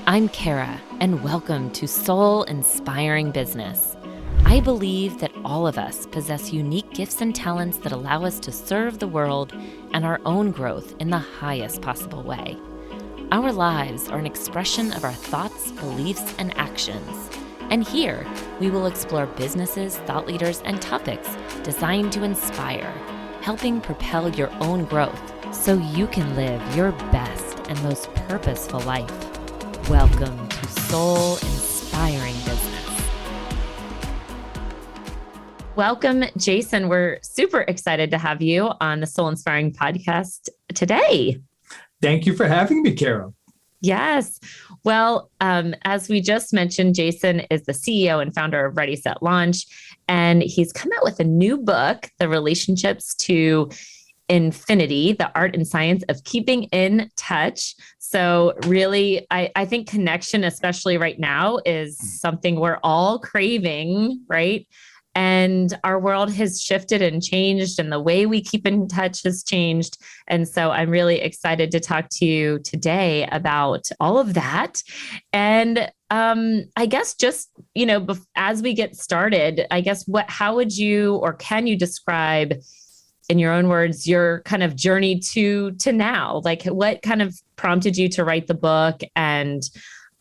I'm Kara, and welcome to Soul Inspiring Business. I believe that all of us possess unique gifts and talents that allow us to serve the world and our own growth in the highest possible way. Our lives are an expression of our thoughts, beliefs, and actions. And here, we will explore businesses, thought leaders, and topics designed to inspire, helping propel your own growth so you can live your best and most purposeful life. Welcome to Soul Inspiring Business. Welcome, Jason. We're super excited to have you on the Soul Inspiring podcast today. Thank you for having me, Kara. Yes. Well, as we just mentioned, Jason is the CEO and founder of Ready, Set, Launch, and he's come out with a new book, The Relationships to Infinity, the art and science of keeping in touch. So really, I think connection, especially right now, is something we're all craving, right? And our world has shifted and changed, and the way we keep in touch has changed. And so I'm really excited to talk to you today about all of that. And I guess just, as we get started, I guess how would you, or can you describe in your own words, your kind of journey to now? Like, what kind of prompted you to write the book? And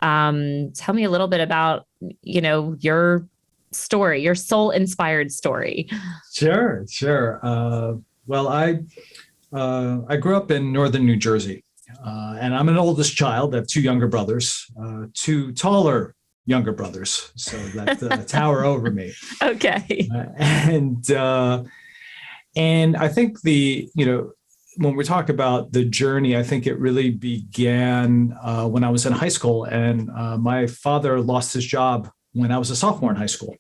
tell me a little bit about, your story, your soul-inspired story. Sure. Well, I grew up in northern New Jersey, and I'm an oldest child. I have two younger brothers, two taller younger brothers, so that tower over me. Okay. And I think when we talk about the journey, I think it really began when I was in high school, and my father lost his job when I was a sophomore in high school.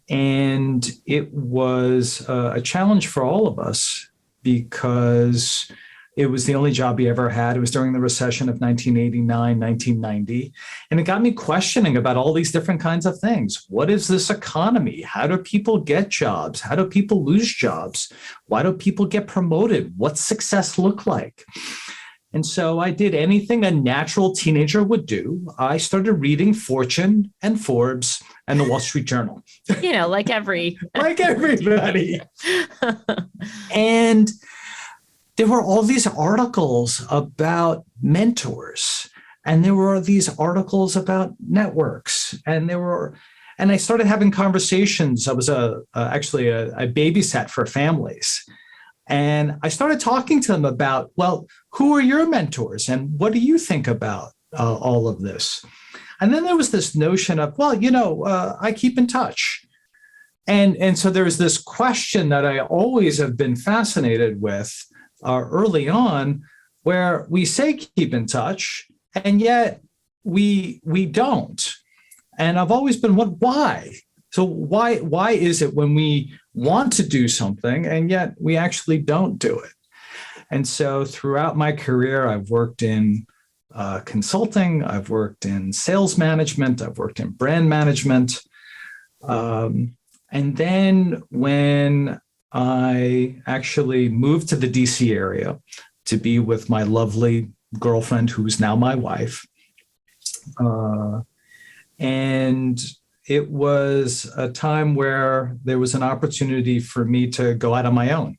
And it was a challenge for all of us because it was the only job he ever had. It was during the recession of 1989, 1990. And it got me questioning about all these different kinds of things. What is this economy? How do people get jobs? How do people lose jobs? Why do people get promoted? What's success look like? And so I did anything a natural teenager would do. I started reading Fortune and Forbes and the Wall Street Journal. Like like everybody. And there were all these articles about mentors, and there were these articles about networks, and I started having conversations. I was actually a babysat for families. And I started talking to them about, well, who are your mentors and what do you think about all of this? And then there was this notion of, well, I keep in touch. And so there was this question that I always have been fascinated with early on, where we say keep in touch, and yet we don't. And I've always been, why? So why is it when we want to do something and yet we actually don't do it? And so throughout my career, I've worked in consulting, I've worked in sales management, I've worked in brand management. And then when I actually moved to the DC area to be with my lovely girlfriend, who's now my wife, and it was a time where there was an opportunity for me to go out on my own.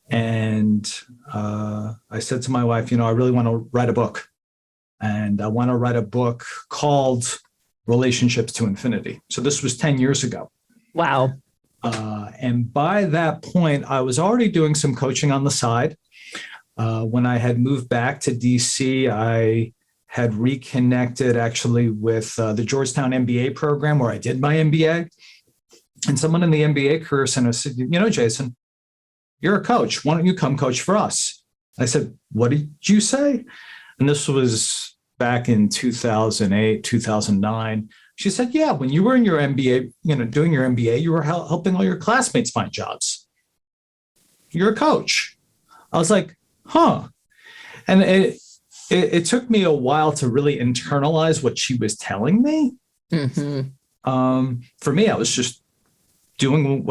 And I said to my wife, I really want to write a book. And I want to write a book called Relationships to Infinity. So this was 10 years ago. Wow. And by that point, I was already doing some coaching on the side. When I had moved back to DC, I had reconnected actually with the Georgetown MBA program where I did my MBA. And someone in the MBA career center said, Jason, you're a coach. Why don't you come coach for us? I said, what did you say? And this was back in 2008, 2009. She said, yeah, when you were in your MBA, doing your MBA, you were helping all your classmates find jobs. You're a coach. I was like, huh. And it took me a while to really internalize what she was telling me. Mm-hmm. For me, I was just doing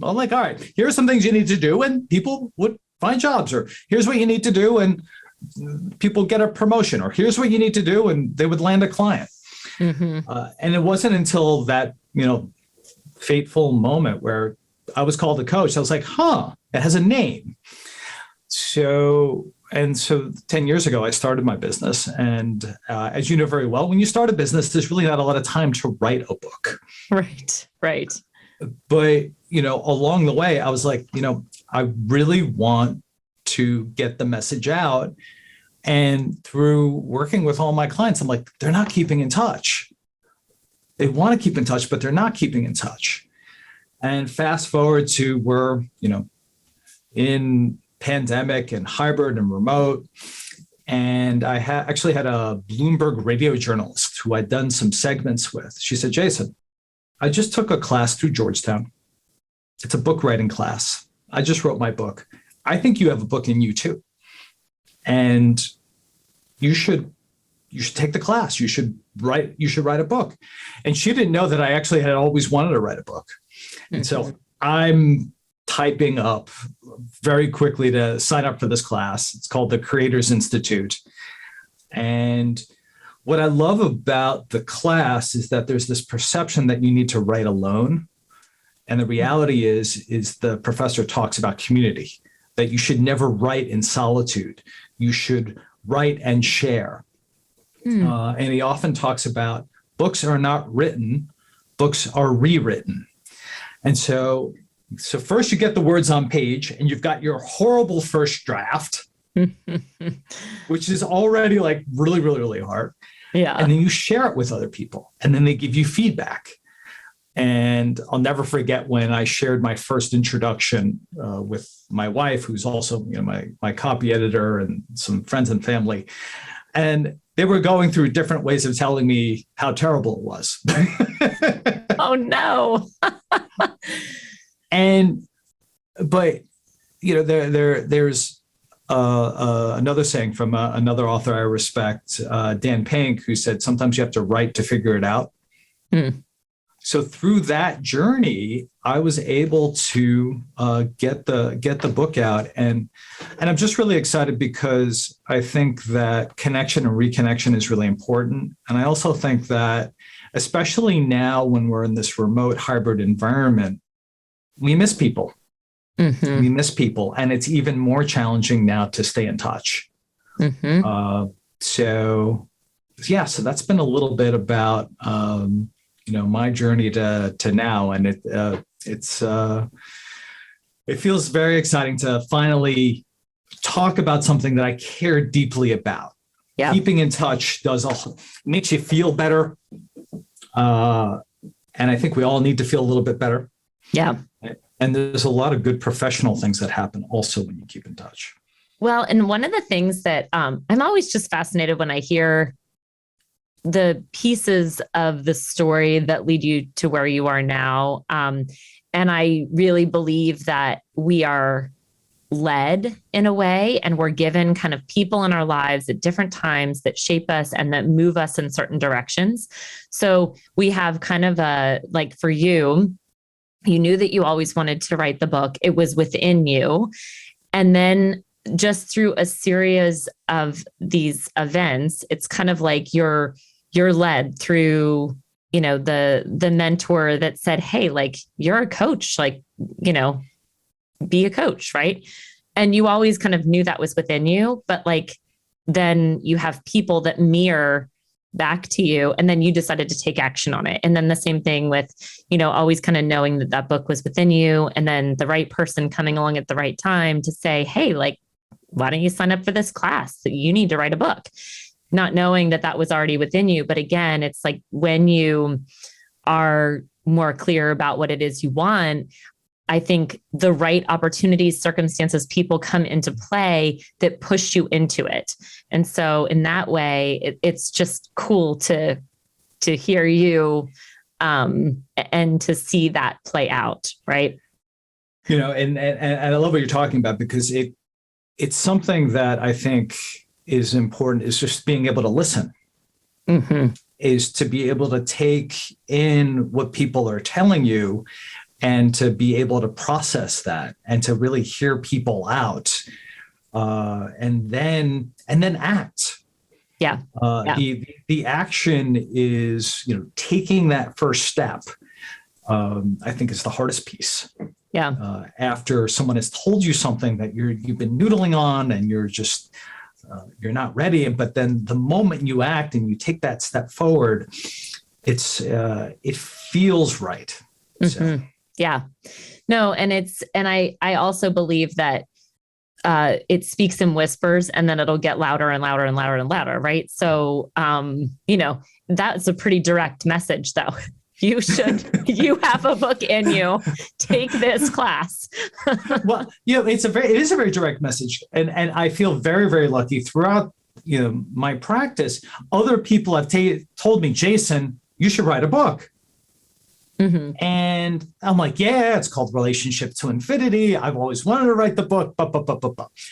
I'm like, all right, here are some things you need to do, and people would find jobs, or here's what you need to do, and people get a promotion, or here's what you need to do, and they would land a client. And it wasn't until that, fateful moment where I was called a coach, I was like, it has a name. So 10 years ago, I started my business. And as you know very well, when you start a business, there's really not a lot of time to write a book. Right. But, along the way, I was like, I really want to get the message out. And through working with all my clients, I'm like, they're not keeping in touch. They want to keep in touch, but they're not keeping in touch. And fast forward to we're, in pandemic and hybrid and remote. And I actually had a Bloomberg radio journalist who I'd done some segments with. She said, Jason, I just took a class through Georgetown. It's a book writing class. I just wrote my book. I think you have a book in you too. And you should take the class. You should write a book. And she didn't know that I actually had always wanted to write a book. And so I'm typing up very quickly to sign up for this class. It's called the Creators Institute. And what I love about the class is that there's this perception that you need to write alone. And the reality is the professor talks about community, that you should never write in solitude. You should write and share. And he often talks about books are not written, books are rewritten. And so first you get the words on page and you've got your horrible first draft, which is already like really, really, really hard. Yeah. And then you share it with other people and then they give you feedback. And I'll never forget when I shared my first introduction with my wife, who's also my copy editor, and some friends and family. And they were going through different ways of telling me how terrible it was. Oh, no. But there's another saying from another author I respect, Dan Pink, who said, sometimes you have to write to figure it out. So through that journey, I was able to get the book out, and I'm just really excited because I think that connection and reconnection is really important. And I also think that, especially now when we're in this remote hybrid environment, we miss people. We miss people, and it's even more challenging now to stay in touch. So that's been a little bit about my journey to now, and it feels very exciting to finally talk about something that I care deeply about. Yeah. Keeping in touch makes you feel better, and I think we all need to feel a little bit better. Yeah. And there's a lot of good professional things that happen also when you keep in touch. Well, and one of the things that I'm always just fascinated when I hear the pieces of the story that lead you to where you are now. And I really believe that we are led in a way, and we're given kind of people in our lives at different times that shape us and that move us in certain directions. So we have kind of like for you, you knew that you always wanted to write the book. It was within you. And then just through a series of these events, it's kind of like you're led through, the mentor that said, hey, like, you're a coach, like, be a coach, right? And you always kind of knew that was within you, but like, then you have people that mirror back to you, and then you decided to take action on it. And then the same thing with, always kind of knowing that book was within you, and then the right person coming along at the right time to say, hey, like, why don't you sign up for this class? You need to write a book. Not knowing that was already within you. But again, it's like when you are more clear about what it is you want, I think the right opportunities, circumstances, people come into play that push you into it. And so in that way, it's just cool to hear you and to see that play out, right? And I love what you're talking about, because it's something that I think is important, is just being able to listen, is to be able to take in what people are telling you and to be able to process that and to really hear people out. and then act. Yeah. The action is, taking that first step. I think is the hardest piece. Yeah. After someone has told you something that you've been noodling on, and you're just you're not ready, but then the moment you act and you take that step forward, it feels right. Mm-hmm. Yeah. No, and I also believe that it speaks in whispers, and then it'll get louder and louder and louder and louder. Right. So, that's a pretty direct message, though. You have a book in you. Take this class. Well, it is a very direct message. And I feel very, very lucky throughout, my practice. Other people have told me, Jason, you should write a book. Mm-hmm. And I'm like, yeah, it's called Relationship to Infinity. I've always wanted to write the book.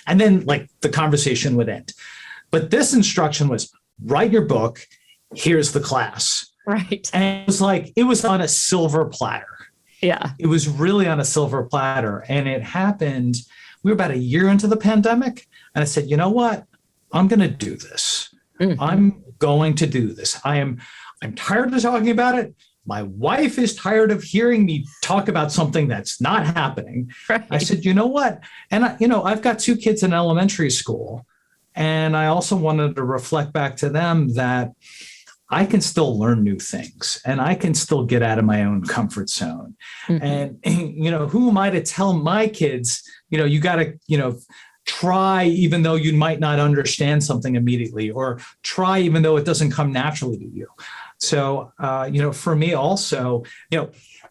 And then the conversation would end. But this instruction was, write your book. Here's the class. Right. And it was on a silver platter. Yeah. It was really on a silver platter. And it happened, we were about a year into the pandemic. And I said, you know what? I'm going to do this. Mm-hmm. I'm going to do this. I'm tired of talking about it. My wife is tired of hearing me talk about something that's not happening. Right. I said, you know what? And I've got 2 kids in elementary school. And I also wanted to reflect back to them that I can still learn new things, and I can still get out of my own comfort zone. Mm-hmm. And, who am I to tell my kids, you got to, try even though you might not understand something immediately, or try even though it doesn't come naturally to you. So, for me also,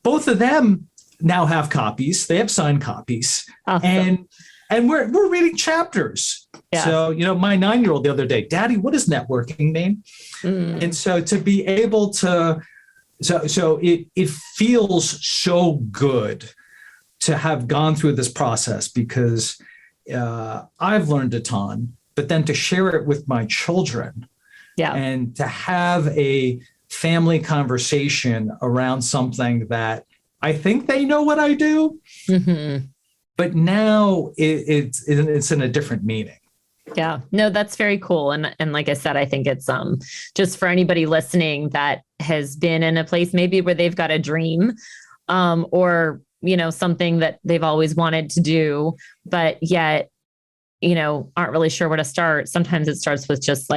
both of them now have copies. They have signed copies. Awesome. And we're reading chapters. Yeah. So, my 9-year-old the other day, Daddy, what does networking mean? Mm. And so to be able to, so it feels so good to have gone through this process, because I've learned a ton, but then to share it with my children, and to have a family conversation around something that I think they know what I do, mm-hmm. but now it's in a different meaning. Yeah, no, that's very cool. And like I said, I think it's just for anybody listening that has been in a place maybe where they've got a dream, or, something that they've always wanted to do, but yet, aren't really sure where to start. Sometimes it starts with just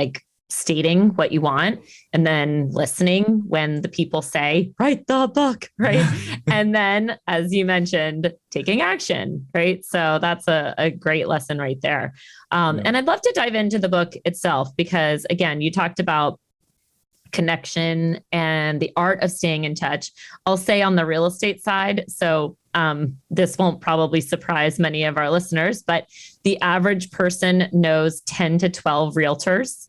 stating what you want, and then listening when the people say, write the book, right? And then, as you mentioned, taking action, right? So that's a great lesson right there. And I'd love to dive into the book itself, because again, you talked about connection and the art of staying in touch. I'll say on the real estate side. So this won't probably surprise many of our listeners, but the average person knows 10 to 12 realtors.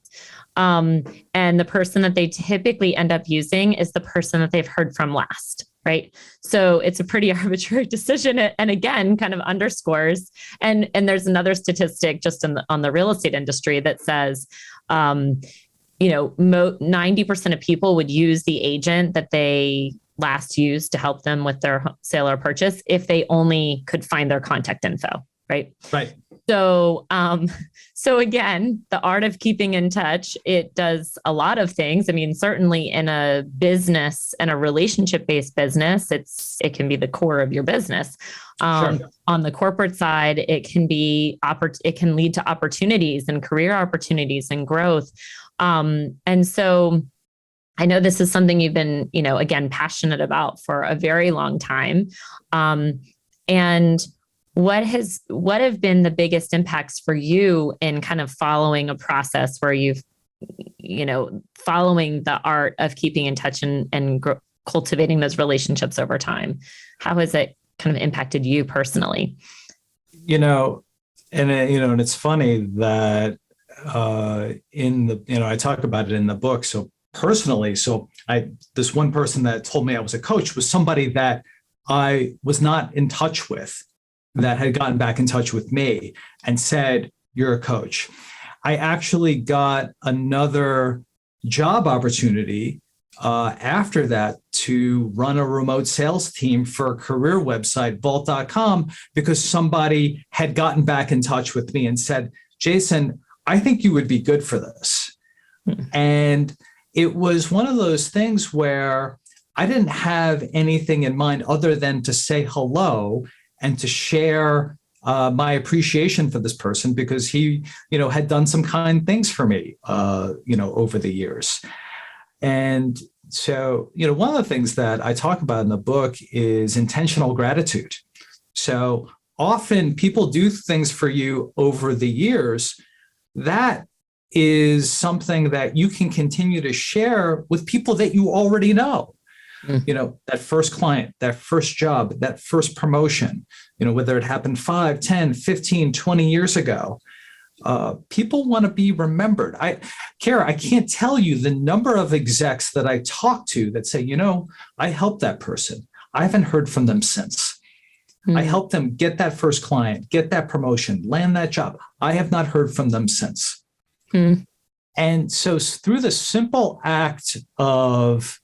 And the person that they typically end up using is the person that they've heard from last, right? So it's a pretty arbitrary decision. And again, kind of underscores, and there's another statistic just on the real estate industry that says, 90% of people would use the agent that they last used to help them with their sale or purchase if they only could find their contact info. Right. Right. So again, the art of keeping in touch, it does a lot of things. I mean, certainly in a business and a relationship-based business, it can be the core of your business. Sure. On the corporate side, it can lead to opportunities and career opportunities and growth. And so I know this is something you've been, again, passionate about for a very long time. And what have been the biggest impacts for you in kind of following a process where you've, following the art of keeping in touch and cultivating those relationships over time? How has it kind of impacted you personally? And it's funny that I talk about it in the book. So personally, this one person that told me I was a coach was somebody that I was not in touch with, that had gotten back in touch with me and said, you're a coach. I actually got another job opportunity after that to run a remote sales team for a career website, Vault.com, because somebody had gotten back in touch with me and said, Jason, I think you would be good for this. And it was one of those things where I didn't have anything in mind other than to say hello and to share my appreciation for this person because he, had done some kind things for me, over the years. And so, one of the things that I talk about in the book is intentional gratitude. So often people do things for you over the years. That is something that you can continue to share with people that you already know. That first client, that first job, that first promotion, whether it happened 5, 10, 15, 20 years ago. People want to be remembered. Kara, I can't tell you the number of execs that I talk to that say, I helped that person. I haven't heard from them since. I helped them get that first client, get that promotion, land that job. I have not heard from them since. And so through the simple act of,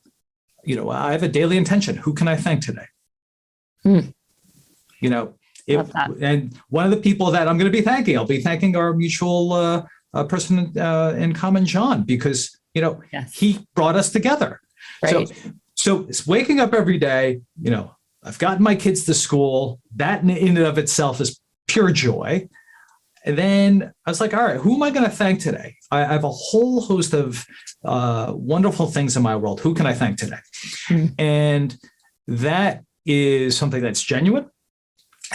I have a daily intention. Who can I thank today? And one of the people that I'm going to be thanking, I'll be thanking our mutual person in common, John, because, Yes. he brought us together. Right. So it's waking up every day, I've gotten my kids to school. That in and of itself is pure joy. And then I was like, all right, who am I going to thank today? I have a whole host of wonderful things in my world. Who can I thank today? And that is something that's genuine.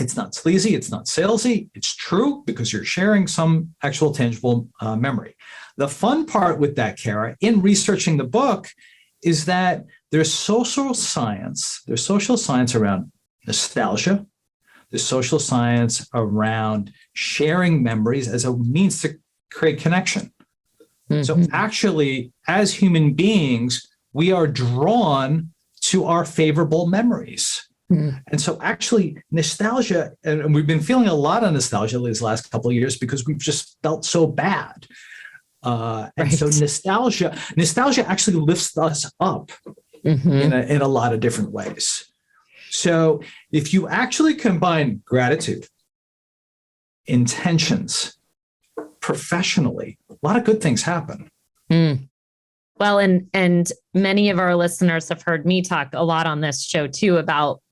It's not sleazy. It's not salesy. It's true because you're sharing some actual tangible memory. The fun part with that, Kara, in researching the book is that there's social science. There's social science around nostalgia. There's social science around sharing memories as a means to create connection. So actually, as human beings, we are drawn to our favorable memories. And so actually nostalgia, and we've been feeling a lot of nostalgia these last couple of years because we've just felt so bad. And so nostalgia actually lifts us up in a lot of different ways. So if you actually combine gratitude, intentions, professionally, a lot of good things happen. Well, and many of our listeners have heard me talk a lot on this show too about,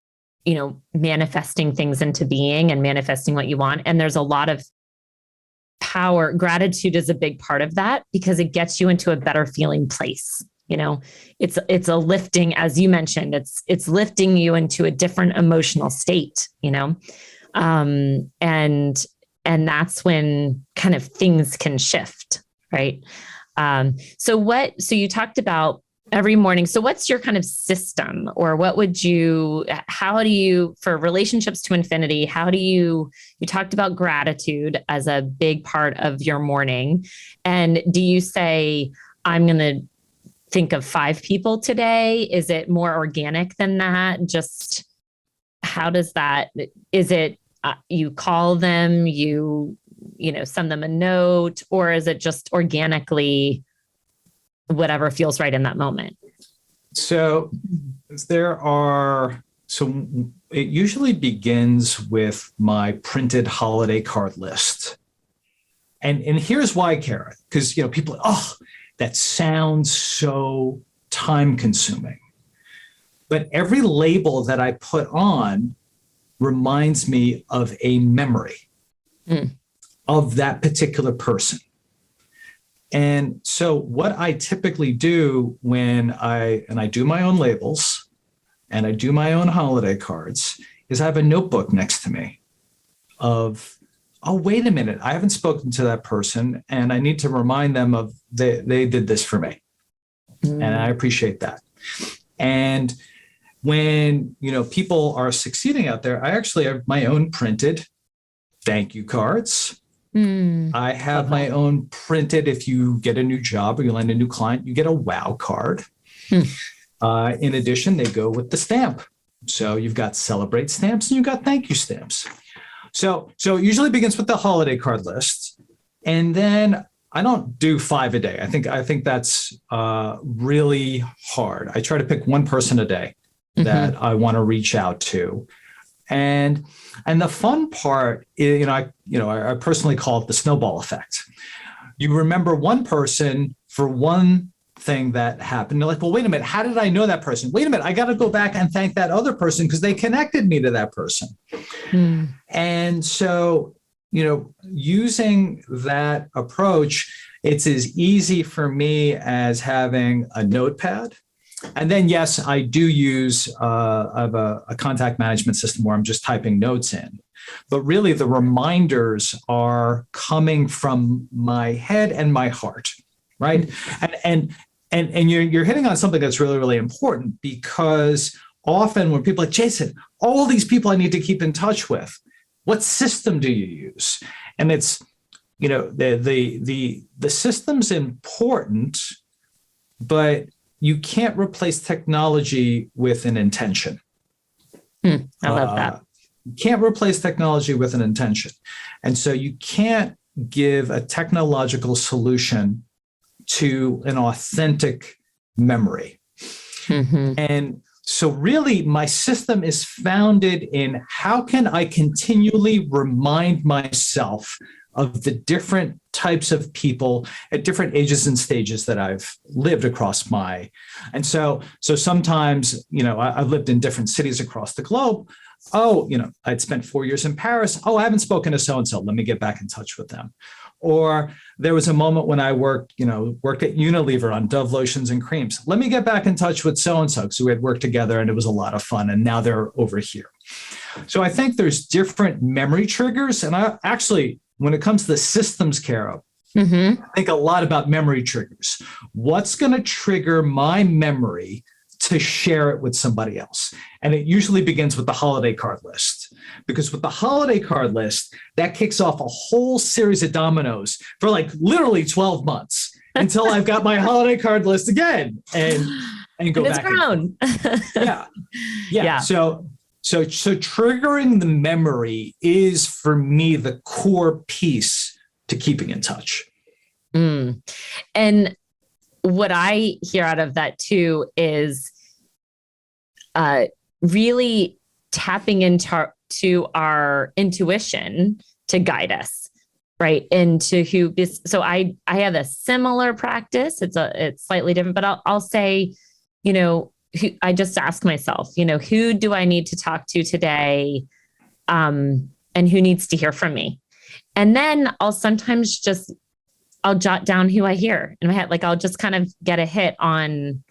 manifesting things into being and manifesting what you want. And there's a lot of power. Gratitude is a big part of that because it gets you into a better feeling place. It's a lifting, as you mentioned, it's lifting you into a different emotional state, and that's when kind of things can shift. Right. So you talked about every morning. So what's your kind of system, or how do you, for relationships to infinity, you talked about gratitude as a big part of your morning. And do you say, I'm going to think of 5 people today? Is it more organic than that? Just how does that, is it, you call them, send them a note, or is it just organically whatever feels right in that moment? So it usually begins with my printed holiday card list. And here's why, Kara, because, people, that sounds so time consuming. But every label that I put on reminds me of a memory of that particular person. And so what I typically do when I do my own labels and I do my own holiday cards is I have a notebook next to me of, wait a minute, I haven't spoken to that person and I need to remind them of they did this for me. And I appreciate that. And when, people are succeeding out there, I actually have my own printed thank you cards. I have my own printed, if you get a new job or you land a new client, you get a wow card. In addition, they go with the stamp. So you've got celebrate stamps and you've got thank you stamps. So it usually begins with the holiday card list. And then I don't do 5 a day. I think that's really hard. I try to pick one person a day that I want to reach out to. And the fun part is, I personally call it the snowball effect. You remember one person for one thing that happened. You're like, well, wait a minute, how did I know that person? Wait a minute, I got to go back and thank that other person because they connected me to that person. And so, using that approach, it's as easy for me as having a notepad. And then, yes, I do use I have a contact management system where I'm just typing notes in. But really, the reminders are coming from my head and my heart, right? And you're hitting on something that's really, really important, because often when people are like, Jason, all these people I need to keep in touch with, what system do you use? And it's, the system's important, but you can't replace technology with an intention. I love that. You can't replace technology with an intention. And so you can't give a technological solution to an authentic memory. And so really, my system is founded in how can I continually remind myself of the different types of people at different ages and stages that I've lived across and so sometimes, I've lived in different cities across the globe. Oh, I'd spent 4 years in Paris. Oh, I haven't spoken to so-and-so. Let me get back in touch with them. Or there was a moment when I worked at Unilever on Dove lotions and creams. Let me get back in touch with so-and-so because we had worked together and it was a lot of fun. And now they're over here. So I think there's different memory triggers. And I actually, when it comes to the systems care, I think a lot about memory triggers. What's going to trigger my memory to share it with somebody else? And it usually begins with the holiday card list, because with the holiday card list, that kicks off a whole series of dominoes for like literally 12 months until I've got my holiday card list again and go and it's back. Grown. Yeah. So triggering the memory is for me the core piece to keeping in touch. And what I hear out of that too is really tapping into our intuition to guide us, right? Into who this. So I have a similar practice. It's slightly different, but I'll say, I just ask myself, who do I need to talk to today? And who needs to hear from me? And then I'll sometimes I'll jot down who I hear in my head. Like I'll just kind of get a hit on,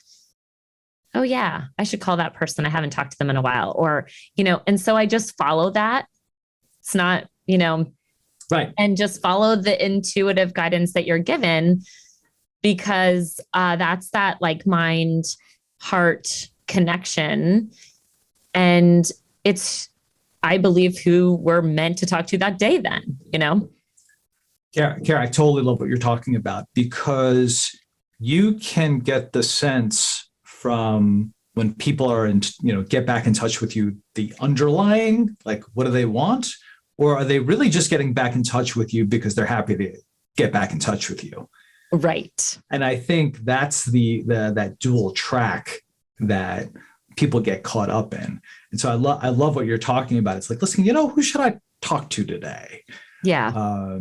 oh yeah, I should call that person. I haven't talked to them in a while, or, and so I just follow that. It's not, right. And just follow the intuitive guidance that you're given, because that's that like mind heart connection. And it's, I believe, who we're meant to talk to that day then, Yeah, Kara, I totally love what you're talking about, because you can get the sense from when people are get back in touch with you, the underlying, like, what do they want? Or are they really just getting back in touch with you because they're happy to get back in touch with you? Right. And I think that's that dual track that people get caught up in. And so I love what you're talking about. It's like, listen, who should I talk to today? Yeah.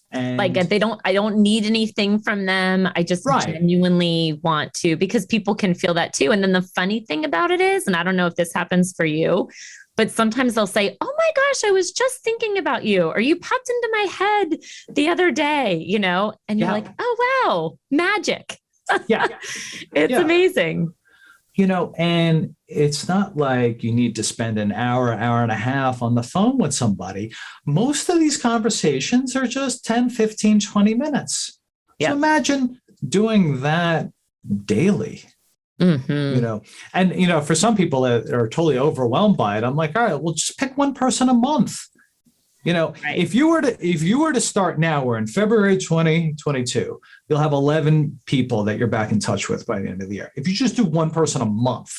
And like I don't need anything from them. I just genuinely want to, because people can feel that too. And then the funny thing about it is, and I don't know if this happens for you, but sometimes they'll say, oh my gosh, I was just thinking about you, or you popped into my head the other day, and you're like, oh, wow, magic. Yeah. It's amazing. And it's not like you need to spend an hour and a half on the phone with somebody. Most of these conversations are just 10, 15, 20 minutes. So imagine doing that daily, and, for some people that are totally overwhelmed by it, I'm like, all right, well, just pick one person a month. If you were to start now, we're in February 2022, you'll have 11 people that you're back in touch with by the end of the year. If you just do one person a month.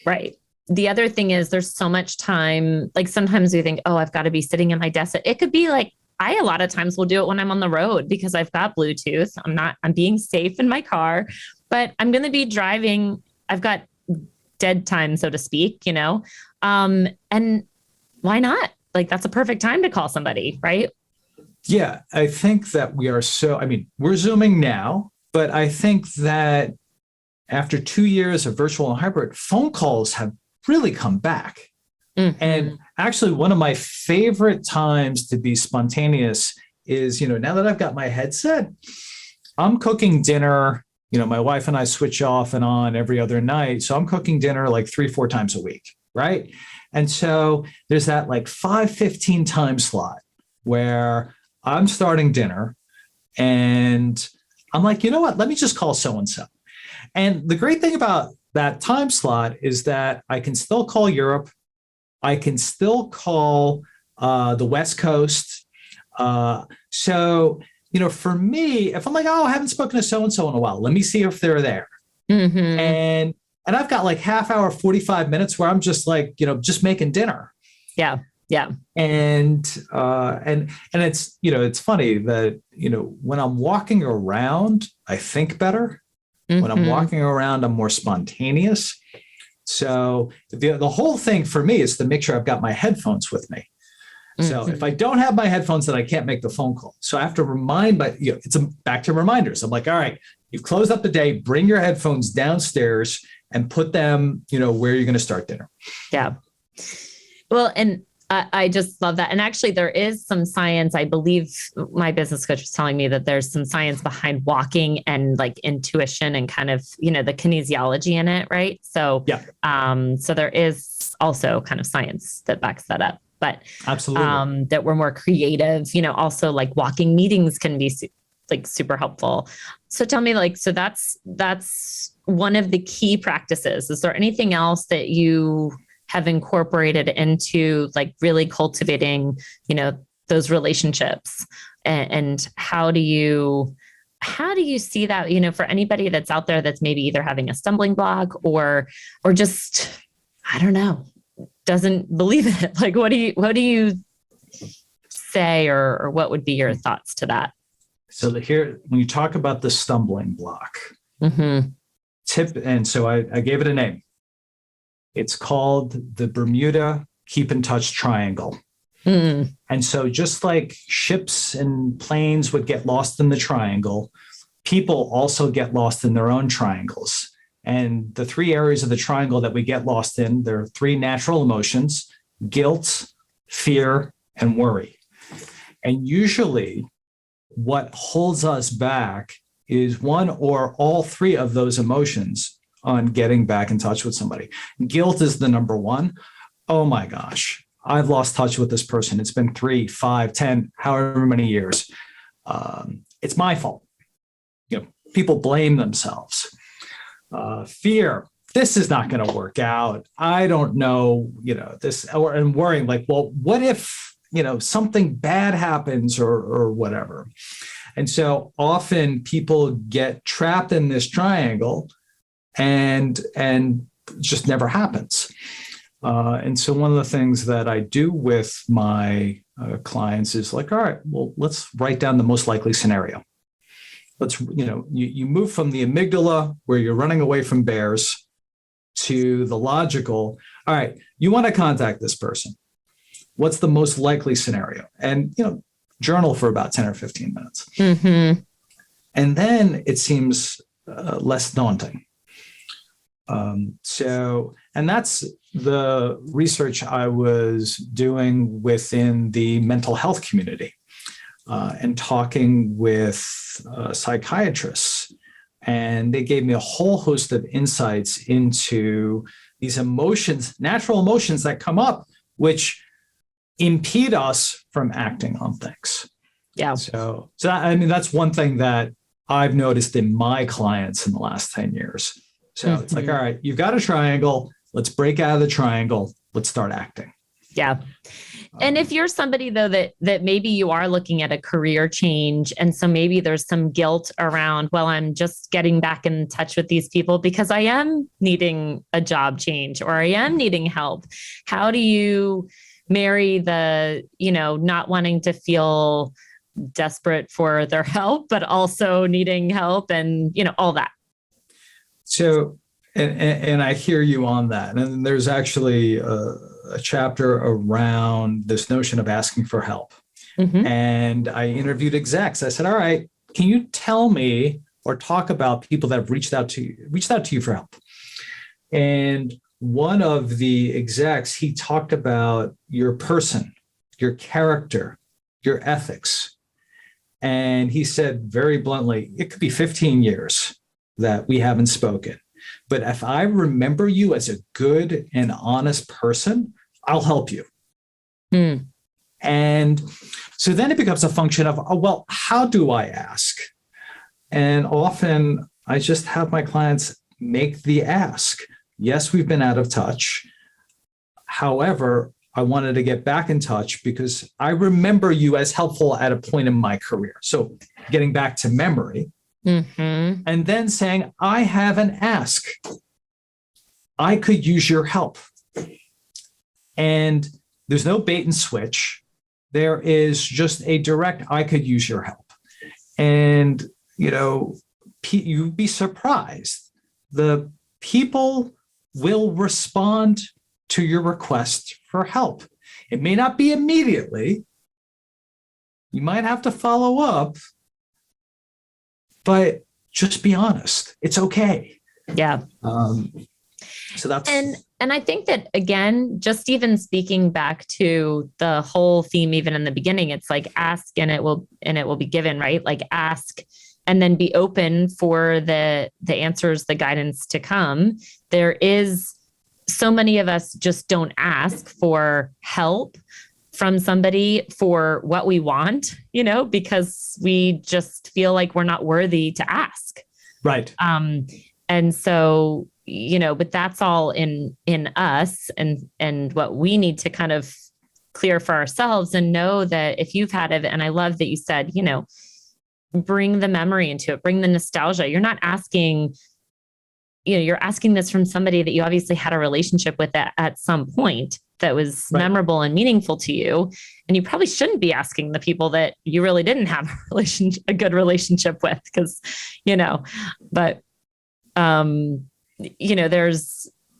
Right. The other thing is there's so much time. Like sometimes we think, oh, I've got to be sitting at my desk. It could be like I a lot of times will do it when I'm on the road because I've got Bluetooth. I'm being safe in my car, but I'm going to be driving. I've got dead time, so to speak, and why not? Like, that's a perfect time to call somebody, right? Yeah, I think that we're Zooming now, but I think that after 2 years of virtual and hybrid, phone calls have really come back. Mm-hmm. And actually, one of my favorite times to be spontaneous is, now that I've got my headset, I'm cooking dinner. My wife and I switch off and on every other night. So I'm cooking dinner like 3-4 times a week, right? And so there's that like 5:15 time slot where I'm starting dinner and I'm like, you know what? Let me just call so-and-so. And the great thing about that time slot is that I can still call Europe. I can still call the West Coast. So, for me, if I'm like, oh, I haven't spoken to so-and-so in a while, let me see if they're there. Mm-hmm. And I've got like half hour, 45 minutes where I'm just like, just making dinner. Yeah. Yeah. And it's, it's funny that, when I'm walking around, I think better. Mm-hmm. When I'm walking around, I'm more spontaneous. So the whole thing for me is to make sure I've got my headphones with me. So if I don't have my headphones, then I can't make the phone call. So I have to remind it's back to reminders. I'm like, all right, you've closed up the day, bring your headphones downstairs and put them, where you're going to start dinner. Yeah. Well, and I just love that. And actually there is some science. I believe my business coach was telling me that there's some science behind walking and like intuition and kind of, the kinesiology in it. Right. So, yeah. So there is also kind of science that backs that up. But absolutely, that we're more creative, also like walking meetings can be like super helpful. So tell me, so that's one of the key practices. Is there anything else that you have incorporated into like really cultivating, those relationships? And how do you see that, for anybody that's out there that's maybe either having a stumbling block or just, I don't know, doesn't believe it. Like, what do you say, or what would be your thoughts to that? So here, when you talk about the stumbling block, mm-hmm. And so I gave it a name. It's called the Bermuda Keep in Touch Triangle. Mm. And so just like ships and planes would get lost in the triangle, people also get lost in their own triangles. And the 3 areas of the triangle that we get lost in, there are 3 natural emotions: guilt, fear, and worry. And usually what holds us back is one or all 3 of those emotions on getting back in touch with somebody. Guilt is the number one. Oh my gosh, I've lost touch with this person. It's been 3, 5, 10, however many years. It's my fault. People blame themselves. Fear, this is not going to work out. I don't know, this, and worrying like, well, what if, something bad happens or whatever. And so often people get trapped in this triangle and just never happens. And so one of the things that I do with my clients is like, all right, well, let's write down the most likely scenario. Let's, you move from the amygdala where you're running away from bears to the logical. All right, you want to contact this person. What's the most likely scenario? And, journal for about 10 or 15 minutes. Mm-hmm. And then it seems less daunting. And that's the research I was doing within the mental health community. And talking with psychiatrists. And they gave me a whole host of insights into these emotions, natural emotions that come up, which impede us from acting on things. Yeah. So that's one thing that I've noticed in my clients in the last 10 years. So mm-hmm. It's like, all right, you've got a triangle. Let's break out of the triangle. Let's start acting. Yeah. And if you're somebody though, that maybe you are looking at a career change, and so maybe there's some guilt around, well, I'm just getting back in touch with these people because I am needing a job change or I am needing help. How do you marry the, not wanting to feel desperate for their help, but also needing help and, all that. So, and I hear you on that. And there's actually a chapter around this notion of asking for help. Mm-hmm. And I interviewed execs. I said, all right, can you tell me or talk about people that have reached out to you for help? And one of the execs, he talked about your person, your character, your ethics. And he said very bluntly, it could be 15 years that we haven't spoken. But if I remember you as a good and honest person, I'll help you. And so then it becomes a function of, well, how do I ask? And often I just have my clients make the ask. Yes, we've been out of touch. However, I wanted to get back in touch because I remember you as helpful at a point in my career. So getting back to memory, and then saying, I have an ask. I could use your help. And there's no bait and switch. There is just a direct, I could use your help. And, you'd be surprised. The people will respond to your request for help. It may not be immediately. You might have to follow up, but just be honest. It's okay. Yeah. So that's and I think that, again, just even speaking back to the whole theme, even in the beginning, it's like ask and it will be given, right? Like ask and then be open for the answers, the guidance to come. There is so many of us just don't ask for help from somebody for what we want, because we just feel like we're not worthy to ask. Right. And so, but that's all in us and what we need to kind of clear for ourselves and know that if you've had it, and I love that you said, bring the memory into it, bring the nostalgia. You're not asking, you're asking this from somebody that you obviously had a relationship with at some point that was memorable and meaningful to you. And you probably shouldn't be asking the people that you really didn't have a good relationship with, because, but,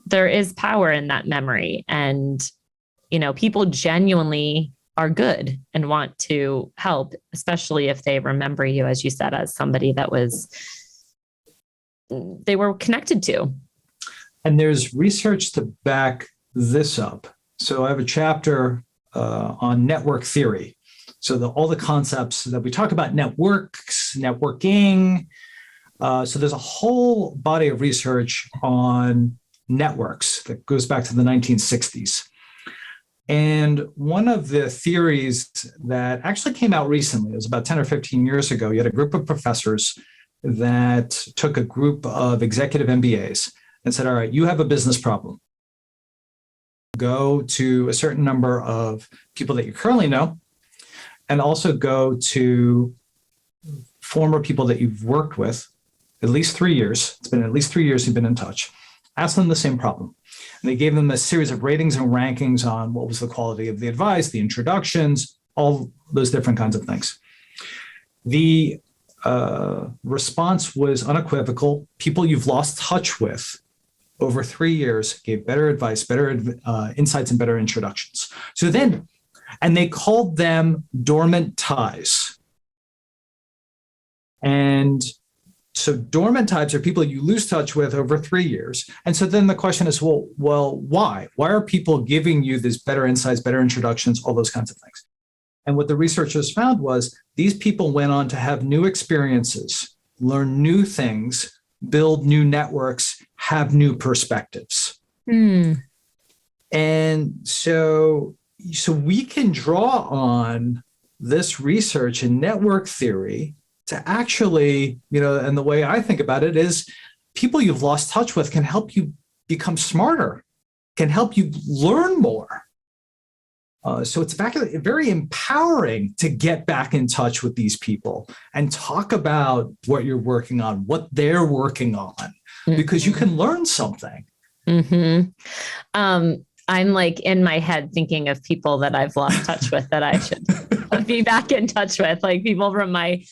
there is power in that memory, and, people genuinely are good and want to help, especially if they remember you, as you said, as somebody that they were connected to. And there's research to back this up. So I have a chapter on network theory. So all the concepts that we talk about, networks, networking. So there's a whole body of research on networks that goes back to the 1960s. And one of the theories that actually came out recently, it was about 10 or 15 years ago, you had a group of professors that took a group of executive MBAs and said, all right, you have a business problem. Go to a certain number of people that you currently know, and also go to former people that you've worked with at least 3 years. It's been at least 3 years you've been in touch. Ask them the same problem. And they gave them a series of ratings and rankings on what was the quality of the advice, the introductions, all those different kinds of things. The response was unequivocal. People you've lost touch with over 3 years gave better advice, better insights, and better introductions. So then, and they called them dormant ties. And so dormant ties are people you lose touch with over 3 years. And so then the question is, well, why? Why are people giving you these better insights, better introductions, all those kinds of things? And what the researchers found was these people went on to have new experiences, learn new things, build new networks, have new perspectives. And so we can draw on this research and network theory to actually, and the way I think about it is people you've lost touch with can help you become smarter, can help you learn more. So it's very empowering to get back in touch with these people and talk about what you're working on, what they're working on, because you can learn something. I'm like in my head thinking of people that I've lost touch with that I should be back in touch with, like people from my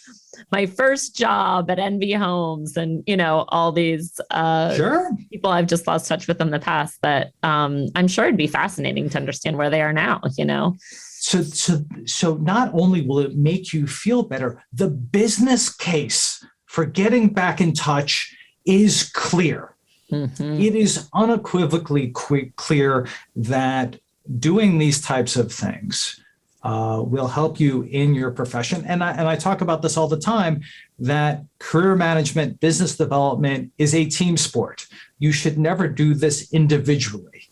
first job at NV Homes and, all these Sure. people I've just lost touch with in the past that I'm sure it'd be fascinating to understand where they are now. So not only will it make you feel better, the business case for getting back in touch is clear. Mm-hmm. It is unequivocally clear that doing these types of things will help you in your profession. And I talk about this all the time, that career management, business development is a team sport. You should never do this individually.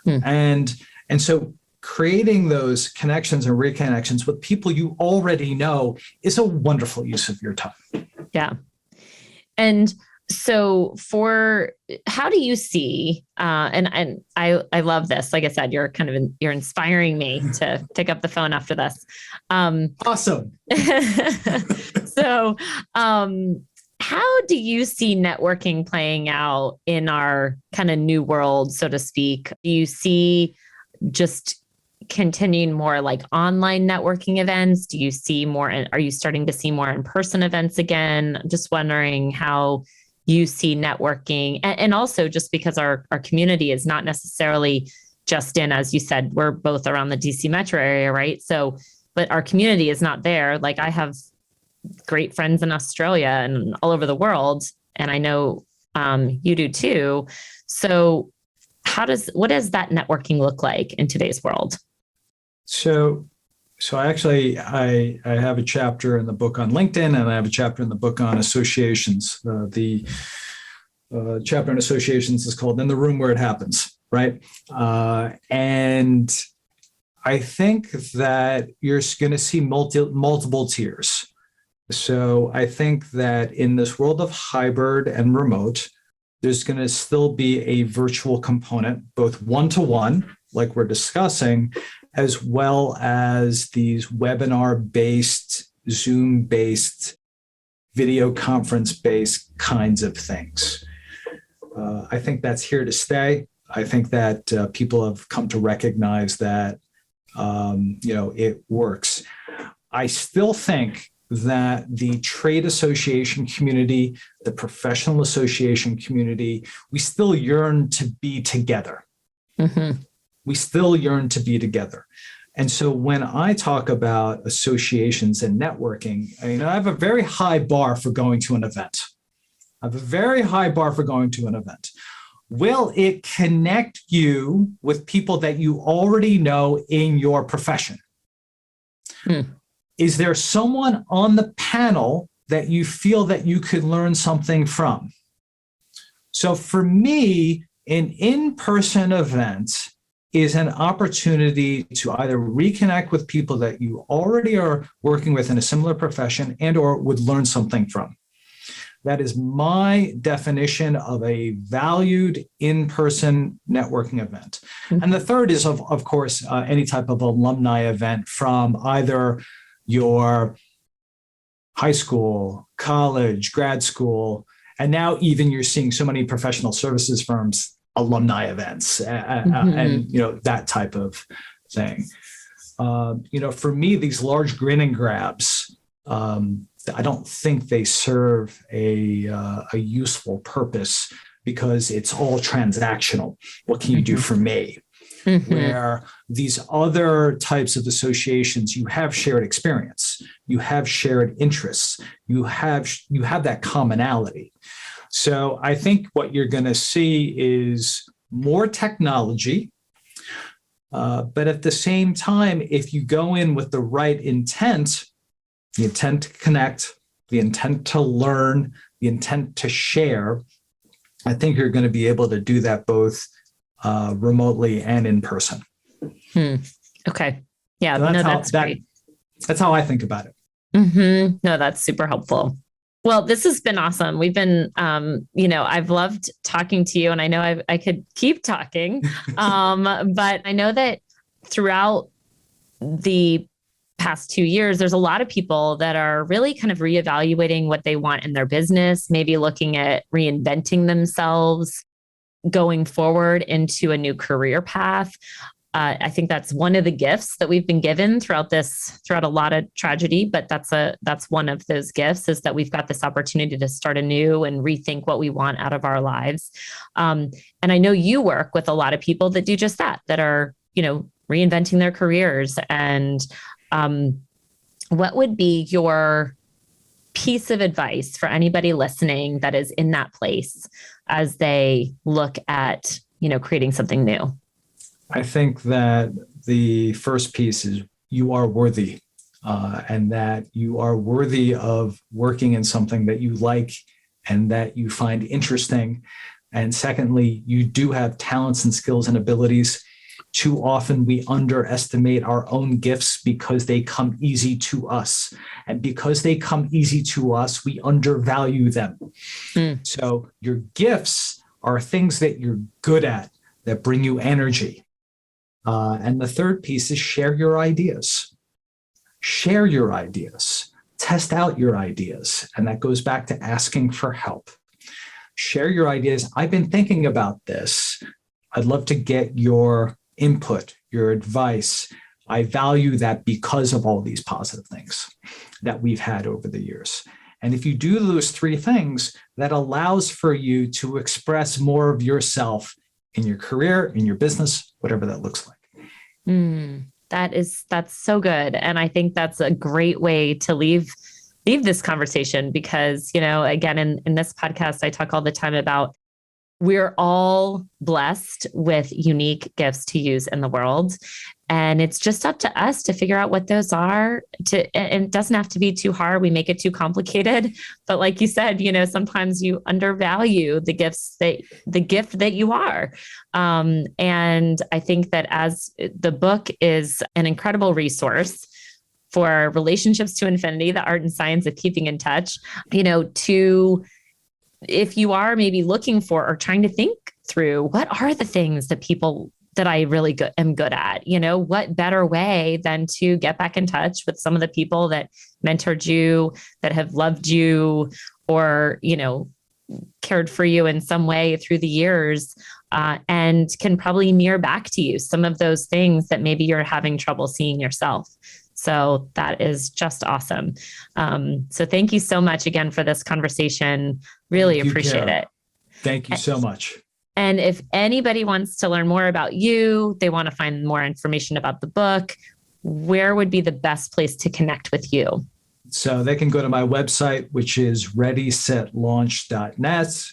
And so creating those connections and reconnections with people you already know is a wonderful use of your time. Yeah. And so how do you see, and I love this, like I said, you're inspiring me to pick up the phone after this. Awesome. So, how do you see networking playing out in our kind of new world, so to speak? Do you see just continuing more like online networking events? Do you see more, are you starting to see more in-person events again? Just wondering how you see networking, and also just because our community is not necessarily just in, as you said, we're both around the DC metro area, right? So, but our community is not there. Like I have great friends in Australia and all over the world, and I know you do too. So what does that networking look like in today's world? So I have a chapter in the book on LinkedIn, and I have a chapter in the book on associations. The chapter on associations is called "In the Room Where It Happens," right? And I think that you're going to see multiple tiers. So I think that in this world of hybrid and remote, there's going to still be a virtual component, both one-to-one, like we're discussing, as well as these webinar-based, Zoom-based, video conference-based kinds of things. I think that's here to stay. I think that people have come to recognize that, it works. I still think that the trade association community, the professional association community, we still yearn to be together. Mm-hmm. We still yearn to be together. And so when I talk about associations and networking, I have a very high bar for going to an event. Will it connect you with people that you already know in your profession? Is there someone on the panel that you feel that you could learn something from? So for me, an in-person event is an opportunity to either reconnect with people that you already are working with in a similar profession and or would learn something from. That is my definition of a valued in-person networking event. Mm-hmm. And the third is, of course, any type of alumni event from either your high school, college, grad school, and now even you're seeing so many professional services firms alumni events and that type of thing. For me, these large grin and grabs, I don't think they serve a useful purpose because it's all transactional. What can you do for me? Mm-hmm. Where these other types of associations, you have shared experience, you have shared interests, you have that commonality. So I think what you're going to see is more technology, but at the same time, if you go in with the right intent, the intent to connect, the intent to learn, the intent to share, I think you're going to be able to do that both remotely and in person. Okay. Yeah, so that's great. That's how I think about it. Mm-hmm. No, that's super helpful. Well, this has been awesome. We've been, I've loved talking to you, and I know I could keep talking, but I know that throughout the past 2 years, there's a lot of people that are really kind of reevaluating what they want in their business, maybe looking at reinventing themselves. going forward into a new career path. I think that's one of the gifts that we've been given throughout a lot of tragedy, but that's one of those gifts, is that we've got this opportunity to start anew and rethink what we want out of our lives. And I know you work with a lot of people that do just that are, reinventing their careers. And what would be your piece of advice for anybody listening that is in that place as they look at, creating something new? I think that the first piece is you are worthy, and that you are worthy of working in something that you like and that you find interesting. And secondly, you do have talents and skills and abilities. Too often we underestimate our own gifts because they come easy to us. And because they come easy to us, we undervalue them. So your gifts are things that you're good at, that bring you energy. And the third piece is share your ideas. Share your ideas. Test out your ideas. And that goes back to asking for help. Share your ideas. I've been thinking about this. I'd love to get your input, your advice. I value that because of all these positive things that we've had over the years. And if you do those three things, that allows for you to express more of yourself in your career, in your business, whatever that looks like. That's so good. And I think that's a great way to leave this conversation, because, again, in this podcast, I talk all the time about we're all blessed with unique gifts to use in the world. And it's just up to us to figure out what those are. And it doesn't have to be too hard. We make it too complicated. But like you said, sometimes you undervalue the gift that you are. And I think that as the book is an incredible resource for relationships to infinity, the art and science of keeping in touch, if you are maybe looking for or trying to think through what are the things that I really am good at, what better way than to get back in touch with some of the people that mentored you, that have loved you, or, cared for you in some way through the years, and can probably mirror back to you some of those things that maybe you're having trouble seeing yourself. So that is just awesome. So thank you so much again for this conversation. Really appreciate it. Thank you so much. And if anybody wants to learn more about you, they want to find more information about the book, where would be the best place to connect with you? So they can go to my website, which is readysetlaunch.net.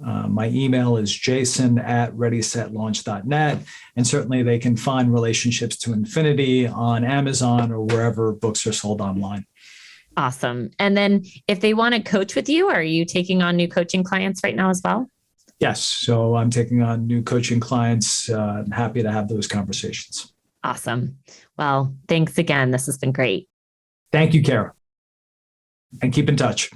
My email is jason@readysetlaunch.net. And certainly they can find Relationships to Infinity on Amazon or wherever books are sold online. Awesome. And then if they want to coach with you, are you taking on new coaching clients right now as well? Yes. So I'm taking on new coaching clients. I'm happy to have those conversations. Awesome. Well, thanks again. This has been great. Thank you, Kara. And keep in touch.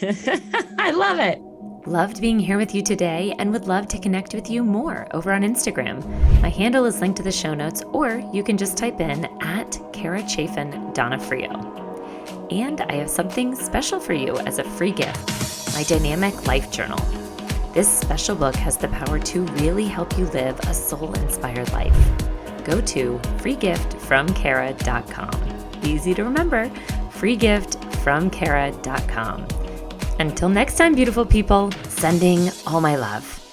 I love it. Loved being here with you today and would love to connect with you more over on Instagram. My handle is linked to the show notes, or you can just type in @Chaffin Donofrio. And I have something special for you as a free gift, my Dynamic Life Journal. This special book has the power to really help you live a soul-inspired life. Go to freegiftfromkara.com. Easy to remember, freegiftfromkara.com. Until next time, beautiful people, sending all my love.